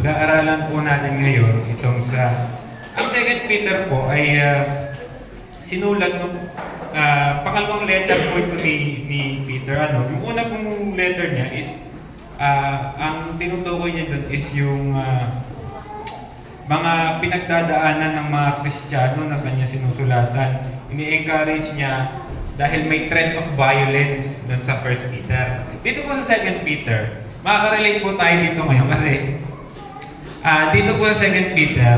pag-aaralan po natin ngayon itong ang second Peter po ay sinulat ng pangalawang letter po ito ni Peter. Yung una pong letter niya is ang tinutukoy niya doon is yung mga pinagdadaanan ng mga Kristiyano na kanya sinusulatan. Ini-encourage niya dahil may trend of violence doon sa 1 Peter. Dito po sa 2 Peter, makaka-relate po tayo dito ngayon kasi dito po sa 2 Peter,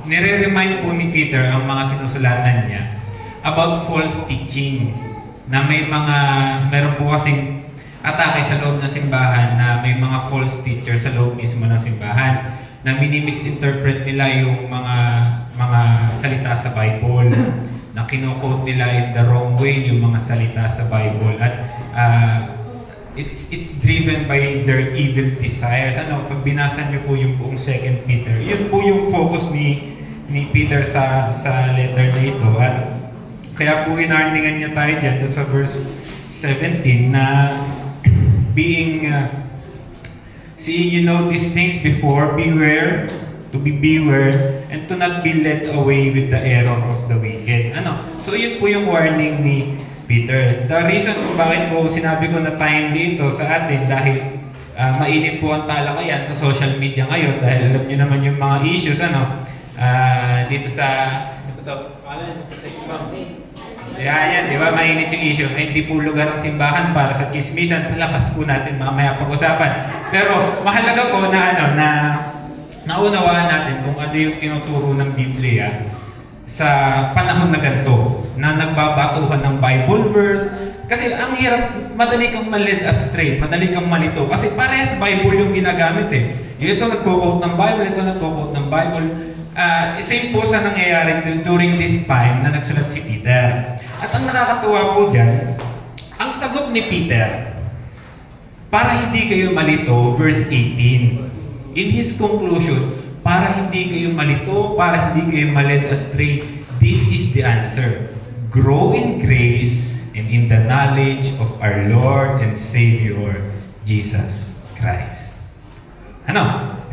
nire-remind po ni Peter ang mga sinusulatan niya about false teaching na meron po kasing atake sa loob ng simbahan na may mga false teachers sa loob mismo ng simbahan na minimisinterpret nila yung mga salita sa Bible na kino-quote nila in the wrong way yung mga salita sa Bible at it's driven by their evil desires. Pag binasa niyo po yung buong 2 Peter, yun po yung focus ni Peter sa letter na ito. At kaya po inarningan niya tayo dyan sa verse 17 na seeing you know these things before, beware, and to not be led away with the error of the wicked. So yun po yung warning ni Peter. The reason kung bakit po sinabi ko na timely ito sa atin dahil mainit po ang talakayan sa social media ngayon dahil alam niyo naman yung mga issues dito sa sex bomb. Yan, di ba? Mainit yung issue. Hindi po lugar ang simbahan para sa chismisan. Sa labas po natin mamaya pag-usapan. Pero mahalaga po na naunawaan natin kung ano yung tinuturo ng Biblia sa panahon na ganito, na nagbabatuhan ng Bible verse. Kasi ang hirap, madali kang ma-led astray, madali kang malito. Kasi parehas Bible yung ginagamit Ito nagko-quote ng Bible, ito nagko-quote ng Bible. Same po sa nangyayari during this time na nagsulat si Peter. At ang nakakatuwa po dyan, ang sagot ni Peter, para hindi kayo malito, verse 18. In his conclusion, para hindi kayo malito, para hindi kayo ma-led astray, this is the answer. Grow in grace and in the knowledge of our Lord and Savior, Jesus Christ.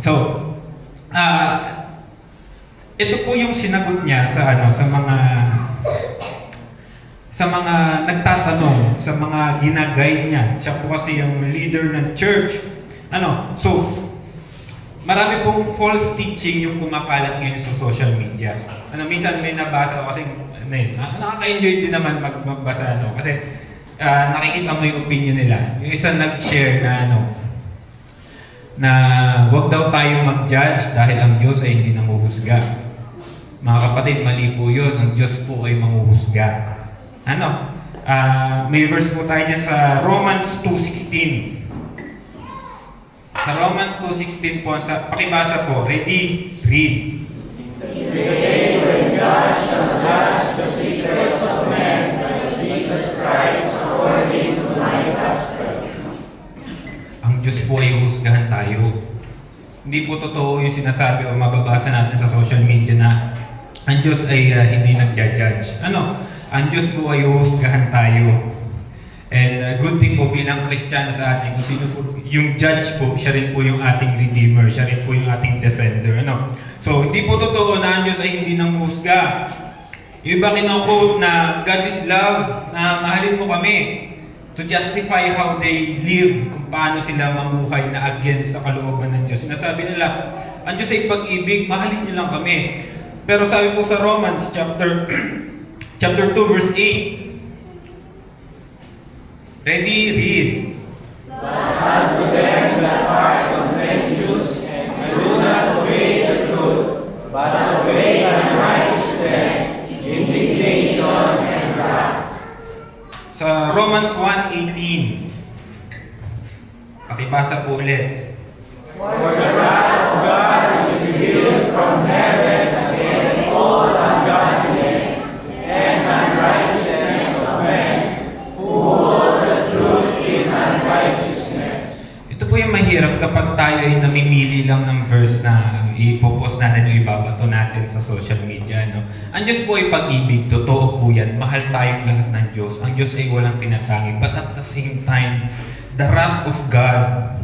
So, ito po yung sinagot niya sa mga nagtatanong, sa mga ginaguide niya. Siya po kasi yung leader ng church. So, marami pong false teaching yung kumakalat ngayon sa social media. Minsan may nabasa ko kasi nakaka-enjoy din naman magbasa kasi nakikita mo yung opinion nila. Yung isa nag-share na wag daw tayong mag-judge dahil ang Diyos ay hindi nanguhusga. Mga kapatid, mali po yun. Ang Diyos po ay manghuhusga. May verse po tayo dyan sa Romans 2:16. Sa Romans 2:16 po, pakibasa po. Ready? Read. In the day when God shall judge the secrets of men, Jesus Christ according to my gospel. Ang Diyos po ay husgahan tayo. Hindi po totoo yung sinasabi o mababasa natin sa social media na ang Diyos ay hindi nagja-judge. Ang Diyos po ay husgahan tayo. And good thing po bilang Kristiyano sa atin, kung sino po yung judge po, siya rin po yung ating redeemer, siya rin po yung ating defender. So, hindi po totoo na ang Diyos ay hindi nanghusga. Yung iba kino-quote na God is love, na mahalin mo kami to justify how they live, kung paano sila mamuhay na against sa kalooban ng Diyos. Sinasabi nila, ang Diyos ay pag-ibig, mahalin niyo lang kami. Pero sabi po sa Romans chapter 2 verse 8. Ready? Read. But unto them that are contentious and do not obey the truth, but obey unrighteousness, indignation, and wrath. Sa Romans 1:18. Pakibasa po ulit. For the wrath of God is revealed from heaven against all ungodliness and unrighteousness of men who hold the truth in unrighteousness. Ito po yung mahirap kapag tayo ay namimili lang ng verse na ipopost natin o ibabato natin sa social media. Ang Diyos po ay pag-ibig. Totoo po yan. Mahal tayong lahat ng Diyos. Ang Diyos ay walang tinatangi. But at the same time, the wrath of God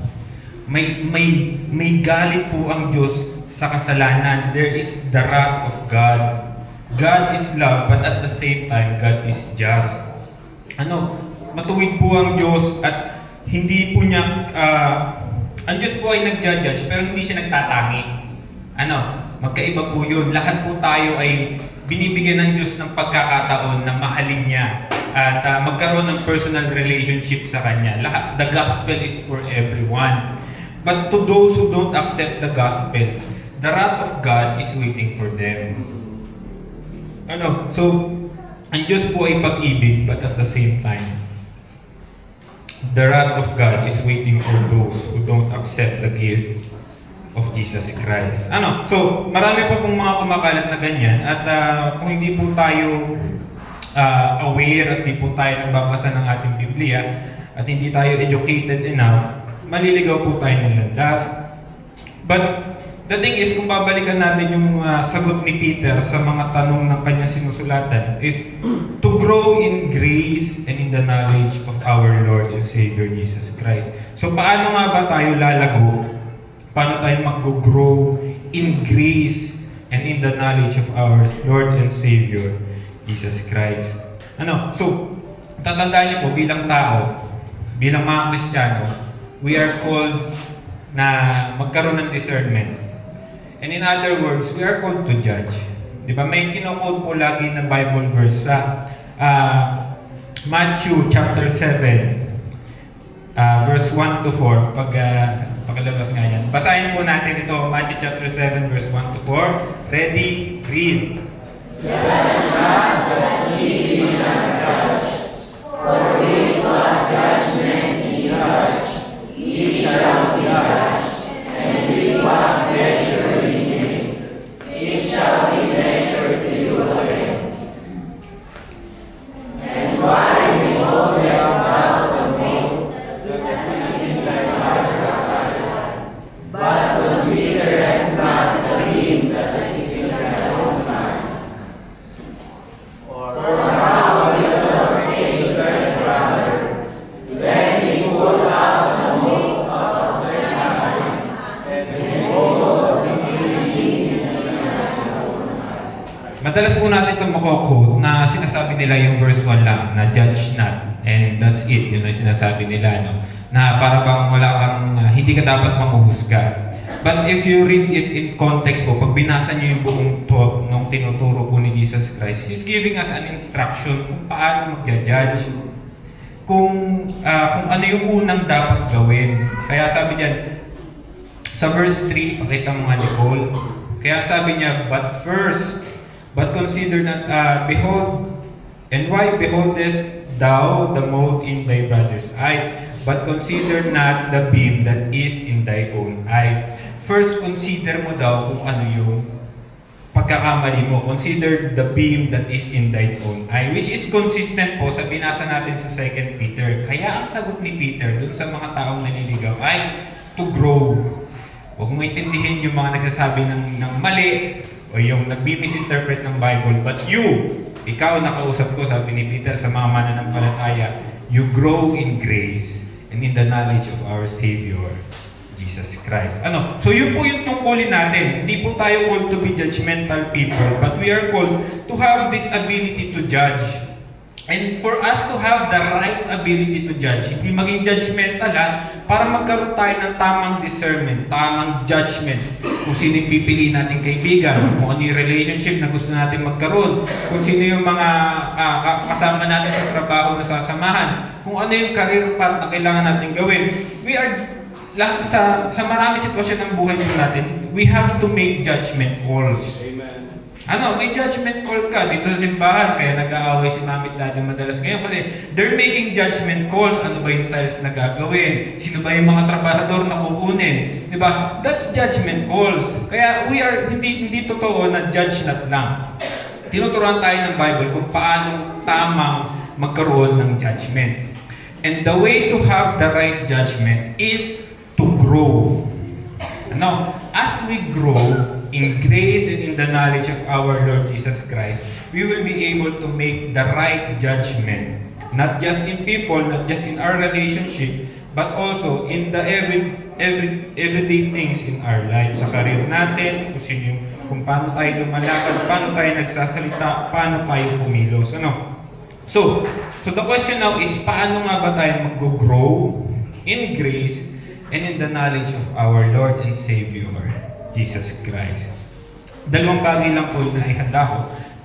may galit po ang Diyos sa kasalanan. There is the wrath of God. God is love, but at the same time, God is just. Matuwid po ang Diyos at hindi po niya, ang Diyos po ay nagja-judge, pero hindi siya nagtatangi. Magkaiba po yun. Lahat po tayo ay binibigyan ng Diyos ng pagkakataon na mahalin niya at magkaroon ng personal relationship sa Kanya. The gospel is for everyone. But to those who don't accept the gospel, the wrath of God is waiting for them. So, ang Diyos po ay pag-ibig, but at the same time, the wrath of God is waiting for those who don't accept the gift of Jesus Christ. So, marami pa pong mga kumakalat na ganyan at kung hindi po tayo aware at hindi po tayo nagbabasa ng ating Biblia at hindi tayo educated enough, maliligaw po tayo ng landas. But the thing is, kung babalikan natin yung sagot ni Peter sa mga tanong ng kanyang sinusulatan is to grow in grace and in the knowledge of our Lord and Savior Jesus Christ. So paano nga ba tayo lalago? Paano tayo mag-grow in grace and in the knowledge of our Lord and Savior Jesus Christ? So tatandaan niyo po, bilang tao, bilang mga Kristiyano, we are called na magkaroon ng discernment. And in other words, we are called to judge. Diba? May kinukod po lagi na Bible verse sa Matthew chapter 7, verse 1 to 4. Pagkalabas nga yan. Basahin po natin ito, Matthew chapter 7, verse 1 to 4. Ready? Read. Judge not that ye be not judged, for with what judgment ye judge, ye shall be judged, and with what measure it shall be measured to you again. And why beholdest thou the mote that is in thy brother's eye, but considerest not the beam that is in thy own eye? Or how little say thy brother, let me pull out the mote out of thy eye, and behold, the beam is in Madalas po natin itong makokode na sinasabi nila yung verse 1 lang, na judge not. And that's it, yun ang sinasabi nila, na para bang wala kang, hindi ka dapat manghuhusga. But if you read it in context po, pag binasa niyo yung buong thought nung tinuturo po ni Jesus Christ, He's giving us an instruction kung paano magja-judge. Kung ano yung unang dapat gawin. Kaya sabi diyan, sa verse 3, pakita mo nga Nicole, kaya sabi niya, But consider not, behold, and why beholdest thou the mote in thy brother's eye, but consider not the beam that is in thy own eye. First, consider mo daw kung ano yung pagkakamali mo. Consider the beam that is in thy own eye, which is consistent po sa binasa natin sa 2 Peter. Kaya ang sagot ni Peter dun sa mga taong naliligaw ay to grow. Huwag mo intindihin yung mga nagsasabi ng mali, o yung nagbi-misinterpret ng Bible, but ikaw nakausap ko, sabi ni Peter, sa mga mananampalataya, you grow in grace and in the knowledge of our Savior, Jesus Christ. So yun po yung tungkulin natin. Hindi po tayo called to be judgmental people, but we are called to have this ability to judge. And for us to have the right ability to judge, hindi maging judgmental para magkaroon tayo ng tamang discernment, tamang judgment. Kung sino yung pipili natin kaibigan, kung ano yung relationship na gusto natin magkaroon, kung sino yung mga kasama natin sa trabaho na sasamahan, kung ano yung career path na kailangan natin gawin. We are, sa marami sitwasyon ng buhay natin, we have to make judgment calls. May judgment call ka dito sa simbahan, kaya nag-aaway si mami at daddy madalas ngayon kasi they're making judgment calls. Ano ba yung tiles na gagawin? Sino ba yung mga trabahador na kukunin? Diba? That's judgment calls. Kaya we are, hindi totoo na judge not lang. Tinuturuan tayo ng Bible kung paano tamang magkaroon ng judgment. And the way to have the right judgment is to grow. As we grow in grace and in the knowledge of our Lord Jesus Christ, we will be able to make the right judgment. Not just in people, not just in our relationship, but also in the everyday things in our life. Sa career natin, kung paano tayo lumalakad, paano tayo nagsasalita, paano tayo kumilos. So the question now is, paano nga ba tayo mag-grow in grace and in the knowledge of our Lord and Savior, Jesus Christ? Dalawang bagay lang po yung naihanda ko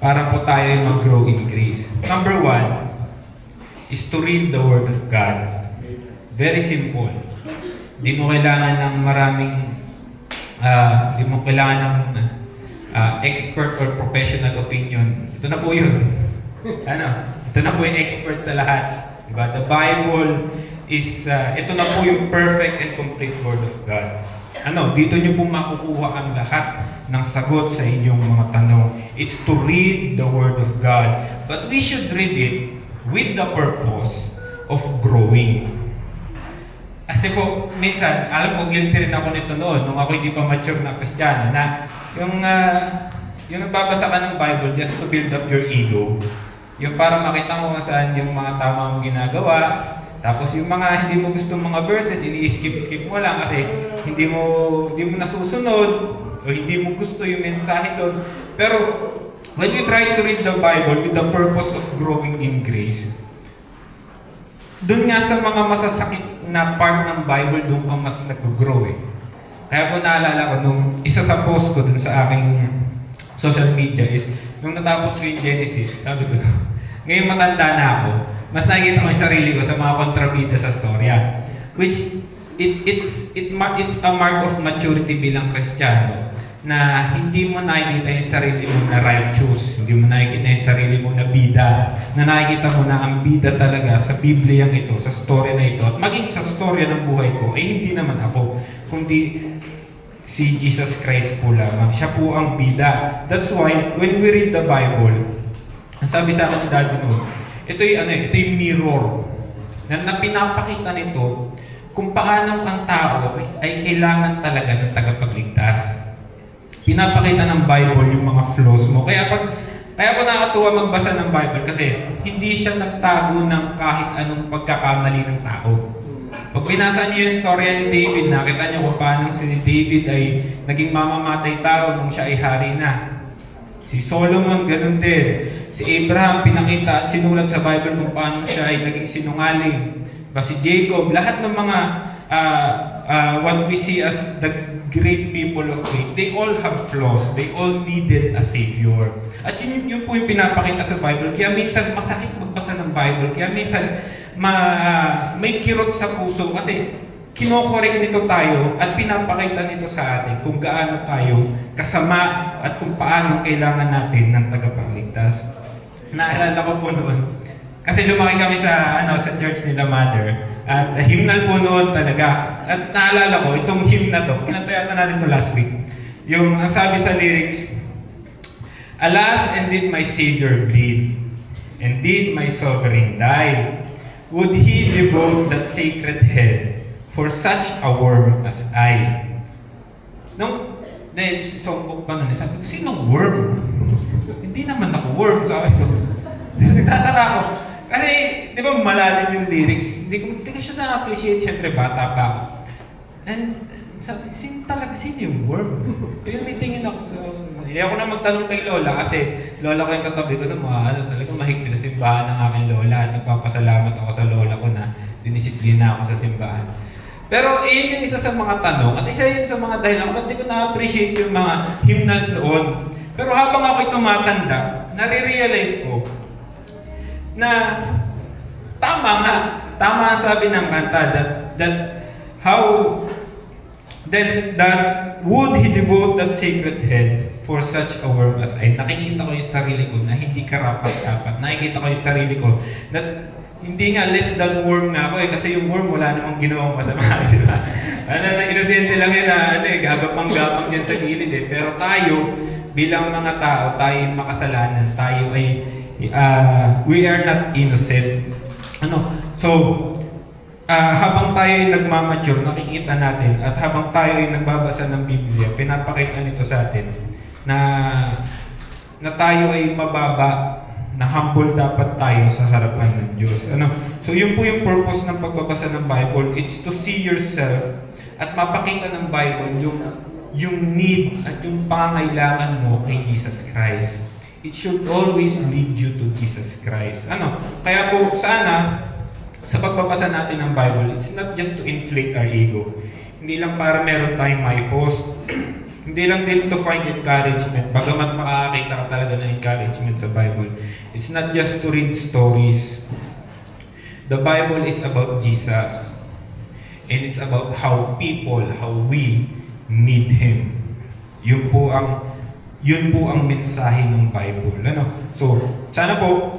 para po tayo mag-grow in grace. Number one is to read the Word of God. Very simple. Di mo kailangan ng di mo kailangan ng expert or professional opinion. Ito na po yun. Ito na po yung expert sa lahat. Diba? The Bible is, ito na po yung perfect and complete Word of God. Dito nyo po makukuha ang lahat ng sagot sa inyong mga tanong. It's to read the Word of God. But we should read it with the purpose of growing. Kasi po, minsan, alam ko, guilty rin ako nito noon, nung ako hindi pa mature na Kristiyano, na yung nagbabasa ka ng Bible just to build up your ego. Yung para makita mo saan yung mga tama mong ginagawa, tapos yung mga hindi mo gustong mga verses, ini-skip mo lang kasi hindi mo nasusunod, o hindi mo gusto yung mensahe doon. Pero, when you try to read the Bible with the purpose of growing in grace, doon nga sa mga masasakit na part ng Bible, doon ka mas nag-grow eh. Kaya po naalala ko, nung isa sa post ko doon sa aking social media is, nung natapos ko yung Genesis, sabi ko, ngayon matanda na ako, mas nakikita ko yung sarili ko sa mga kontrabida sa storya. Which, it's a mark of maturity bilang Kristiyano, na hindi mo nakikita yung sarili mo na righteous, hindi mo nakikita yung sarili mo na bida, na nakikita mo na ang bida talaga sa Bibliyang ito, sa story na ito, at maging sa story ng buhay ko, ay hindi naman ako, kundi si Jesus Christ po lamang. Siya po ang bida. That's why, when we read the Bible, ang sabi sa akin ni Daddy noon, ito yung mirror, na pinapakita nito kung paano ang tao ay kailangan talaga ng tagapagligtas. Pinapakita ng Bible yung mga flaws mo. Kaya po nakakatuwa magbasa ng Bible kasi hindi siya nagtago ng kahit anong pagkakamali ng tao. Pag binasa niyo yung storya ni David, nakita niyo kung paano si David ay naging mamamatay tao nung siya ay hari na. Si Solomon, ganun din. Si Abraham, pinakita at sinulat sa Bible kung paano siya ay naging sinungaling. Si Jacob, lahat ng mga what we see as the great people of faith, they all have flaws. They all needed a Savior. At yun po yung pinapakita sa Bible. Kaya minsan masakit magbasa ng Bible. Kaya minsan may kirot sa puso kasi kinokorek nito tayo at pinapakita nito sa atin kung gaano tayo kasama at kung paano kailangan natin ng tagapagligtas. Naalala ko po noon, kasi lumaki kami sa church nila Mother. At hymnal po noon talaga. At naalala ko, itong hymn na to, kinantayan na natin to last week. Yung ang sabi sa lyrics, "Alas, and did my Savior bleed? And did my Sovereign die? Would He devote that sacred head for such a worm as I?" Dahil songbook pa nun, sabi ko, sinong worm? Hindi naman ako worm, sabi ko. Nagtataka ako. Kasi, di ba malalim yung lyrics? Hindi ko siya na-appreciate, syempre bata pa ako. And sabi, sino yung worm? May tingin ako sa... Hindi ako na magtanong kay Lola kasi Lola ko yung katabi ko na talaga mahigpit na simbahan ng aking Lola at nagpapasalamat ako sa Lola ko na dinisiplina ako sa simbahan. Pero yun yung isa sa mga tanong at isa yun sa mga dahilan kung hindi ko na-appreciate yung mga hymnals noon. Pero habang ako'y tumatanda, nare-realize ko na tama ang sabi ng kanta that would He devote that sacred head for such a worm as I. Nakikita ko yung sarili ko na hindi karapat-dapat. Nakikita ko yung sarili ko that hindi nga less than worm nga ako kasi yung worm wala namang ginawang masama, di ba? Inosente lang yun na gagapang-gapang dyan sa gilid eh. Pero tayo, bilang mga tao, tayo makasalanan, tayo ay we are not innocent. Habang tayo ay nagmamature, nakikita natin, at habang tayo ay nagbabasa ng Biblia, pinapakita nito sa atin na tayo ay mababa, na humble dapat tayo sa harapan ng Diyos. So yun po yung purpose ng pagbabasa ng Bible. It's to see yourself at mapakita ng Bible yung need at yung pangailangan mo kay Jesus Christ. It should always lead you to Jesus Christ. Kaya po sana sa pagbabasa natin ng Bible, it's not just to inflate our ego. Hindi lang para meron tayong may post. Hindi lang din to find encouragement. Bagamat makakakita ka talaga ng encouragement sa Bible. It's not just to read stories. The Bible is about Jesus. And it's about how we need Him. Yun po ang mensahe ng Bible. So, sana po,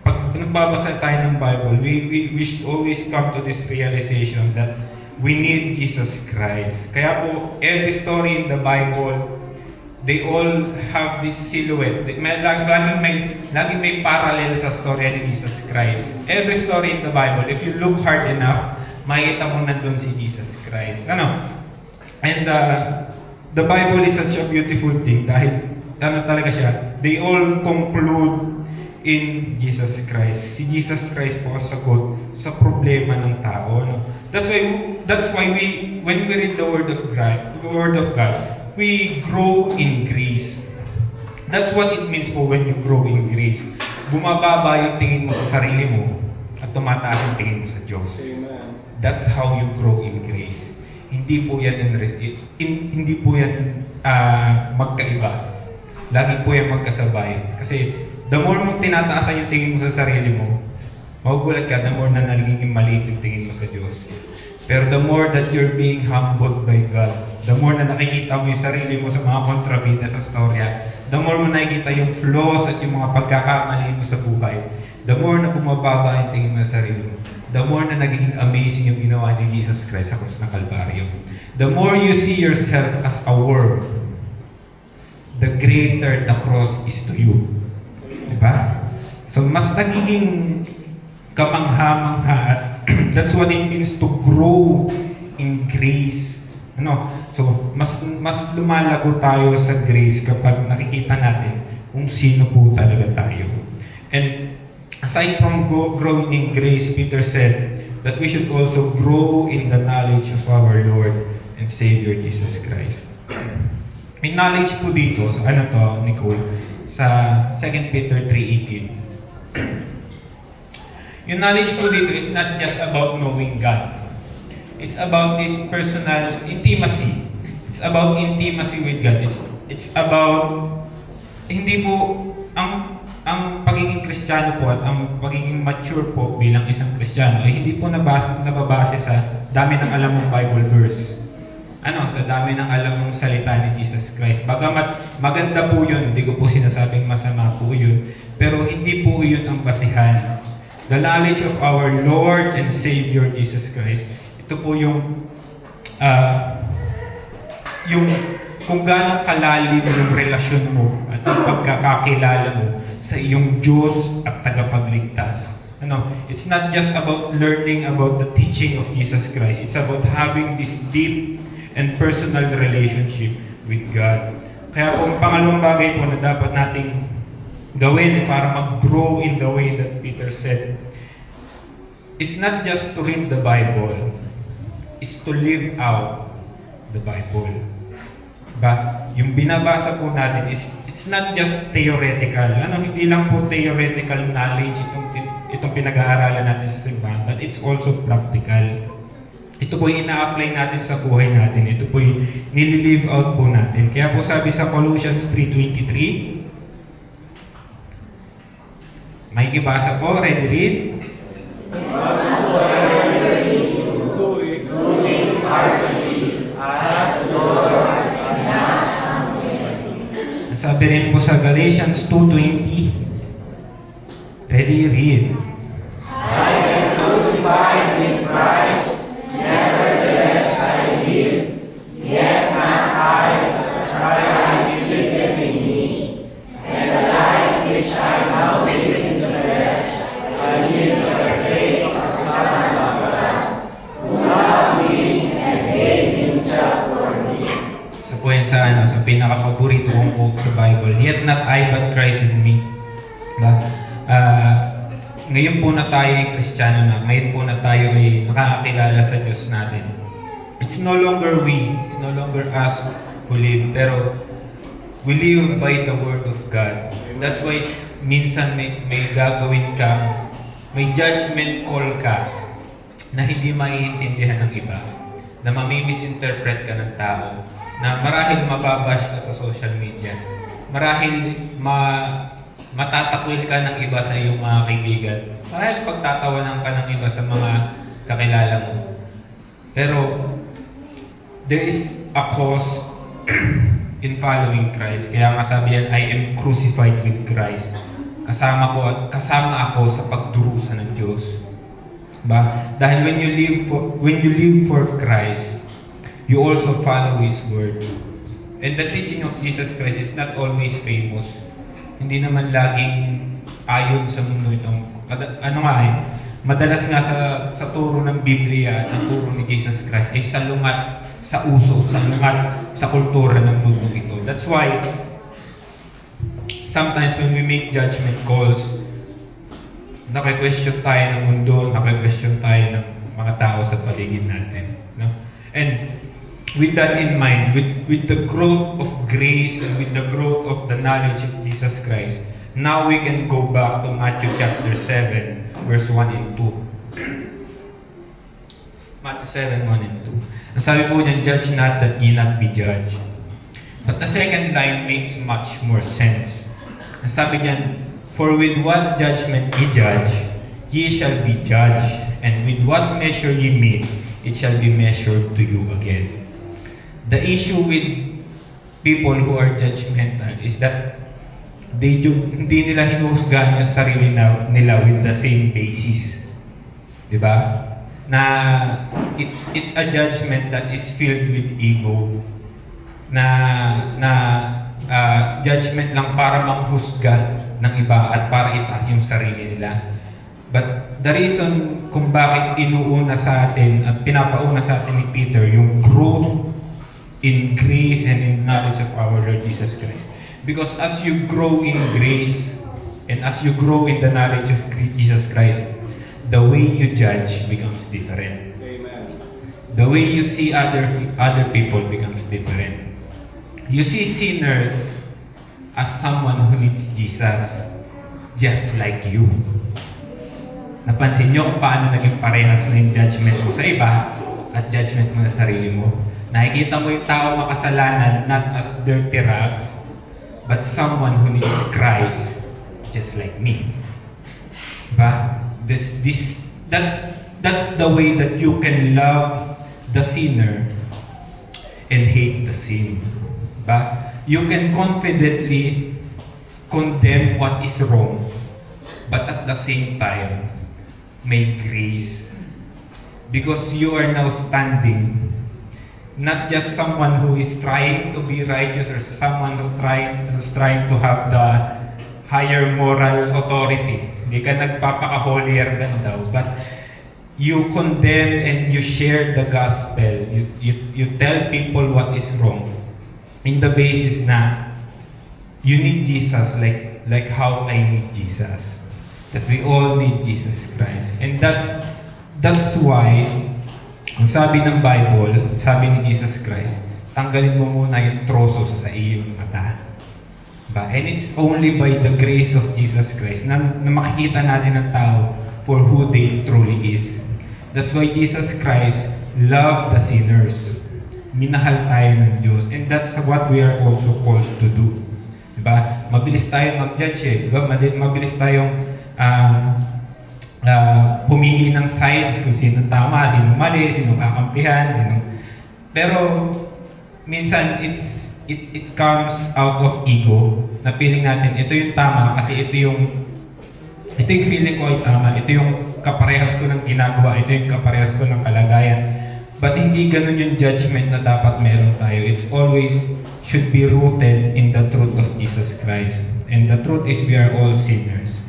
pag nagbabasa tayo ng Bible, we should always come to this realization that we need Jesus Christ. Kaya po, every story in the Bible, they all have this silhouette. Laging may parallel sa story ni Jesus Christ. Every story in the Bible, if you look hard enough, makikita mo nandun si Jesus Christ. And the Bible is such a beautiful thing dahil talaga siya, they all conclude in Jesus Christ. Si Jesus Christ po ang sagot sa problema ng tao. That's why when we read the Word of God, we grow in grace. That's what it means po when you grow in grace. Bumababa yung tingin mo sa sarili mo at tumataas yung tingin mo sa Diyos. Amen. That's how you grow in grace. Hindi po yan magkaiba. Lagi po yan magkasabay. Kasi the more mong tinataasan yung tingin mo sa sarili mo, magugulat ka, the more na nagiging maliit yung tingin mo sa Diyos. Pero the more that you're being humbled by God, the more na nakikita mo yung sarili mo sa mga kontrabida sa storya, the more mo nakikita yung flaws at yung mga pagkakamali mo sa buhay, the more na bumababa yung tingin mo sa sarili mo, the more na nagiging amazing yung ginawa ni Jesus Christ sa krus ng Kalbaryo. The more you see yourself as a worm, the greater the cross is to you. Diba? So, mas nagiging kamangha-mangha at that's what it means to grow in grace. So, mas lumalago tayo sa grace kapag nakikita natin kung sino po talaga tayo. And aside from growing in grace, Peter said that we should also grow in the knowledge of our Lord and Savior Jesus Christ. May knowledge po dito, sa Nicole? Sa 2 Peter 3:18. Yung knowledge po dito is not just about knowing God. It's about this personal intimacy. It's about intimacy with God. It's about, hindi po, ang pagiging Kristiyano po at ang pagiging mature po bilang isang Kristiyano ay hindi po nababase sa dami ng alam mong Bible verse. Sa dami ng alam mong salita ni Jesus Christ. Bagamat maganda po yun, hindi ko po sinasabing masama po yun, pero hindi po yun ang basihan. The knowledge of our Lord and Savior Jesus Christ. Ito po yung kung gaano kalalim yung relasyon mo at yung pagkakakilala mo sa iyong Diyos at tagapagligtas. It's not just about learning about the teaching of Jesus Christ. It's about having this deep and personal relationship with God. Kaya po, ang pangalawang bagay po na dapat nating gawin para mag-grow in the way that Peter said is not just to read the Bible, is to live out the Bible. Yung binabasa po natin is, it's not just theoretical. Hindi lang po theoretical knowledge itong pinag-aaralan natin sa simbahan, but it's also practical. Ito po yung ina-apply natin sa buhay natin. Ito po yung nililive out po natin. Kaya po sabi sa Colossians 3:23, may ibasa po, ready read? Sabi rin po sa Galatians 2:20, ready read? I am crucified with Christ. Nevertheless I live, yet not I, but Christ liveth in me. And the life which I now live in the flesh, I live by the faith of the Son of God, who loved me and gave Himself for me. So po yan sa pinaka-paborito kong quote sa Bible, yet not I, but Christ in me. ngayon po na tayo ay Kristiyano na, ngayon po na tayo ay nakakakilala sa Diyos natin. It's no longer we, it's no longer us who live, pero we live by the Word of God. That's why minsan may gagawin ka, may judgment call ka na hindi maiintindihan ng iba, na mamimisinterpret ka ng tao, na marahil mababash ka sa social media, marahil matatakwil ka ng iba sa iyong mga kaibigan, marahil pagtatawanan ka ng iba sa mga kakilala mo. Pero there is a cause in following Christ. Kaya nga sabi yan, I am crucified with Christ. Kasama ako sa pagdurusa ng Diyos. Ba? Dahil when you live for Christ, you also follow His word. And the teaching of Jesus Christ is not always famous. Hindi naman laging ayon sa mundo itong madalas nga sa turo ng Biblia at ang turo ni Jesus Christ ay salungat sa uso, salungat sa kultura ng mundo ito. That's why sometimes when we make judgment calls, naki-question tayo ng mundo, naki-question tayo ng mga tao sa paligid natin. No? And with that in mind, with the growth of grace and with the growth of the knowledge of Jesus Christ, now we can go back to Matthew chapter 7, verse 1 and 2. Matthew 7, 1 and 2. Ang sabi po dyan, judge not that ye not be judged. But the second line makes much more sense. Ang sabi dyan, for with what judgment ye judge, ye shall be judged, and with what measure ye mete, it shall be measured to you again. The issue with people who are judgmental is that hindi nila hinuhusgahan yung sarili nila with the same basis. Diba? Na it's a judgment that is filled with ego. Judgment lang para manghusga ng iba at para itaas yung sarili nila. But the reason kung bakit inuuna sa atin at pinapauna sa atin ni Peter yung growth in grace and in knowledge of our Lord Jesus Christ. Because as you grow in grace and as you grow in the knowledge of Jesus Christ, the way you judge becomes different. Amen. The way you see other people becomes different. You see sinners as someone who needs Jesus, just like you. Napansin nyo kung paano naging parehas na yung judgment mo sa iba at judgment mo sa sarili mo? Nakikita mo yung tao makasalanan not as dirty rags, but someone who needs Christ, just like me. Diba? That's the way that you can love the sinner and hate the sin. Diba? You can confidently condemn what is wrong, but at the same time, make grace. Because you are now standing, not just someone who is trying to be righteous or someone who's trying to have the higher moral authority. Hindi ka nagpapaka-holier than thou, but you condemn and you share the gospel. You tell people what is wrong in the basis na you need Jesus like how I need Jesus. That we all need Jesus Christ. And that's why ang sabi ng Bible, sabi ni Jesus Christ, tanggalin mo muna yung troso sa iyong mata. Diba? And it's only by the grace of Jesus Christ na makikita natin ang tao for who they truly is. That's why Jesus Christ loved the sinners. Minahal tayo ng Diyos. And that's what we are also called to do. Diba? Mabilis tayong mag-judge eh. Diba? Mabilis tayong pumili ng sides kung sino tama, sino mali, sino kakampihan, Pero minsan it comes out of ego. Na feeling natin ito yung tama kasi ito yung feeling ko ay tama, ito yung kaparehas ko ng ginagawa, ito yung kaparehas ko ng kalagayan. But hindi ganun yung judgment na dapat meron tayo. It's always should be rooted in the truth of Jesus Christ. And the truth is we are all sinners.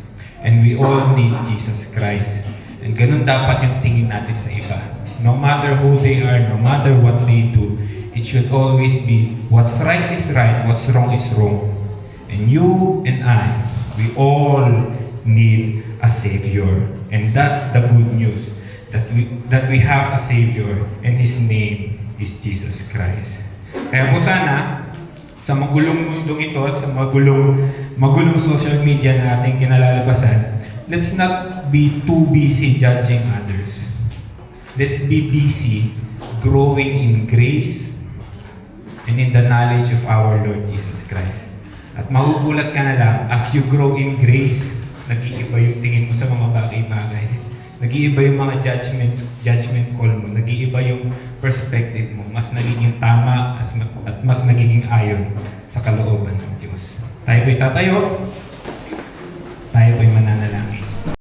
And we all need Jesus Christ. And ganun dapat yung tingin natin sa iba. No matter who they are, no matter what they do, it should always be what's right is right, what's wrong is wrong. And you and I, we all need a Savior. And that's the good news, that we have a Savior, and His name is Jesus Christ. Kaya po sana, sa magulong mundong ito at sa magulong social media na ating kinalalabasan, let's not be too busy judging others. Let's be busy growing in grace and in the knowledge of our Lord Jesus Christ. At magugulat ka na lang, as you grow in grace, nag-iiba yung tingin mo sa mga bagay-bagay. Nag-iiba yung mga judgment call mo. Nag-iiba yung perspective mo. Mas nagiging tama at mas nagiging ayon sa kalooban ng Diyos. Tayo po'y tatayo.